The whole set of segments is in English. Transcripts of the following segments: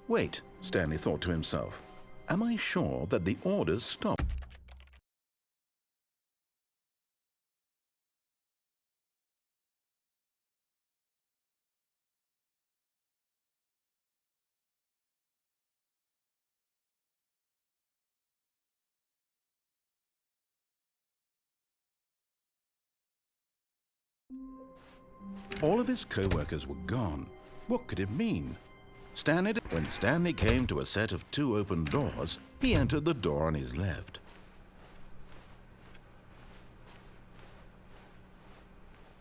Wait, Stanley thought to himself. Am I sure that the orders stopped? All of his co-workers were gone. What could it mean? When Stanley came to a set of 2 open doors, he entered the door on his left.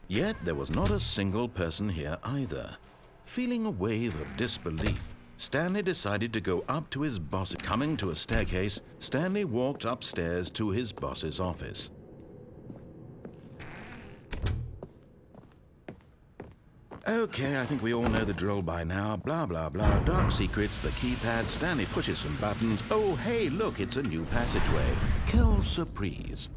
Yet there was not a single person here either. Feeling a wave of disbelief, Stanley decided to go up to his boss. Coming to a staircase, Stanley walked upstairs to his boss's office. Okay, I think we all know the drill by now. Blah, blah, blah. Dark secrets, the keypad. Stanley pushes some buttons. Oh, hey, look, it's a new passageway. Quelle surprise.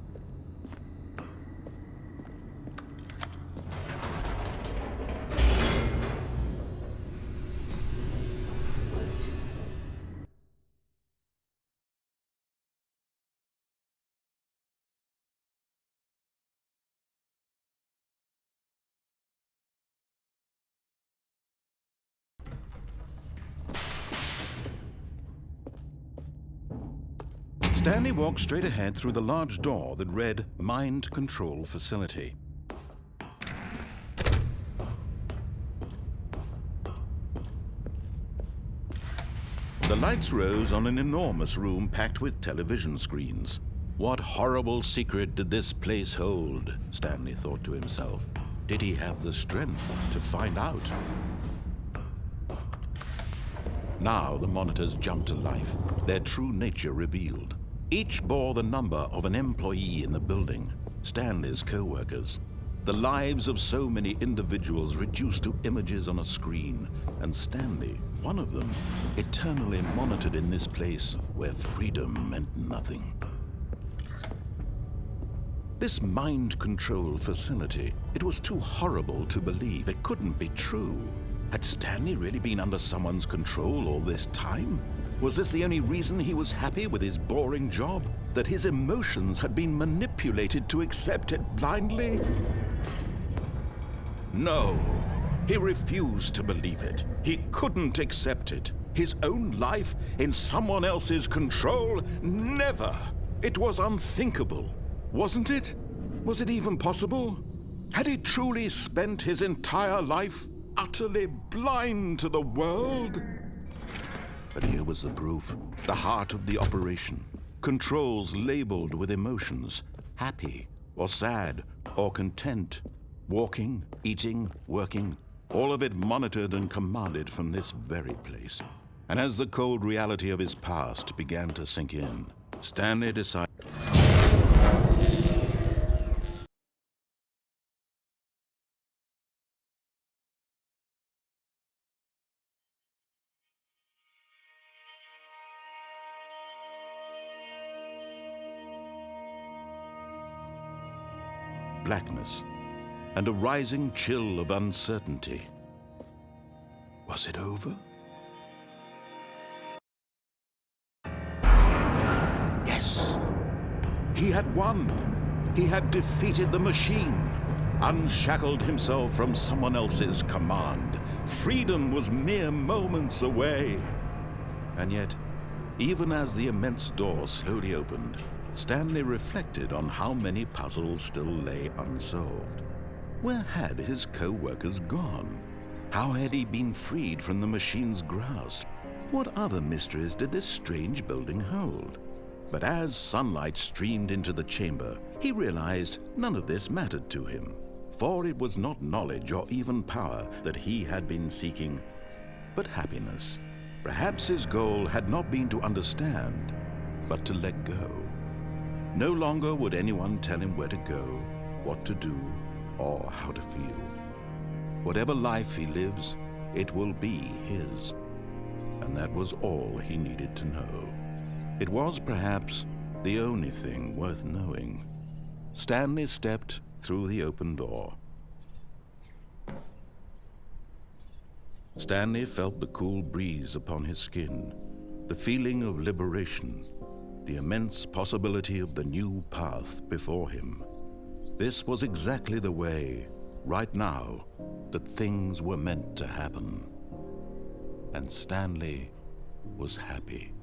Stanley walked straight ahead through the large door that read Mind Control Facility. The lights rose on an enormous room packed with television screens. What horrible secret did this place hold? Stanley thought to himself. Did he have the strength to find out? Now the monitors jumped to life, their true nature revealed. Each bore the number of an employee in the building, Stanley's co-workers. The lives of so many individuals reduced to images on a screen, and Stanley, one of them, eternally monitored in this place where freedom meant nothing. This mind control facility, it was too horrible to believe. It couldn't be true. Had Stanley really been under someone's control all this time? Was this the only reason he was happy with his boring job? That his emotions had been manipulated to accept it blindly? No, he refused to believe it. He couldn't accept it. His own life in someone else's control? Never! It was unthinkable. Wasn't it? Was it even possible? Had he truly spent his entire life utterly blind to the world? But here was the proof, the heart of the operation. Controls labeled with emotions, happy or sad or content. Walking, eating, working, all of it monitored and commanded from this very place. And as the cold reality of his past began to sink in, Stanley decided... blackness, and a rising chill of uncertainty. Was it over? Yes! He had won! He had defeated the machine, unshackled himself from someone else's command. Freedom was mere moments away. And yet, even as the immense door slowly opened, Stanley reflected on how many puzzles still lay unsolved. Where had his co-workers gone? How had he been freed from the machine's grasp? What other mysteries did this strange building hold? But as sunlight streamed into the chamber, he realized none of this mattered to him, for it was not knowledge or even power that he had been seeking, but happiness. Perhaps his goal had not been to understand, but to let go. No longer would anyone tell him where to go, what to do, or how to feel. Whatever life he lives, it will be his. And that was all he needed to know. It was perhaps the only thing worth knowing. Stanley stepped through the open door. Stanley felt the cool breeze upon his skin, the feeling of liberation, the immense possibility of the new path before him. This was exactly the way, right now, that things were meant to happen. And Stanley was happy.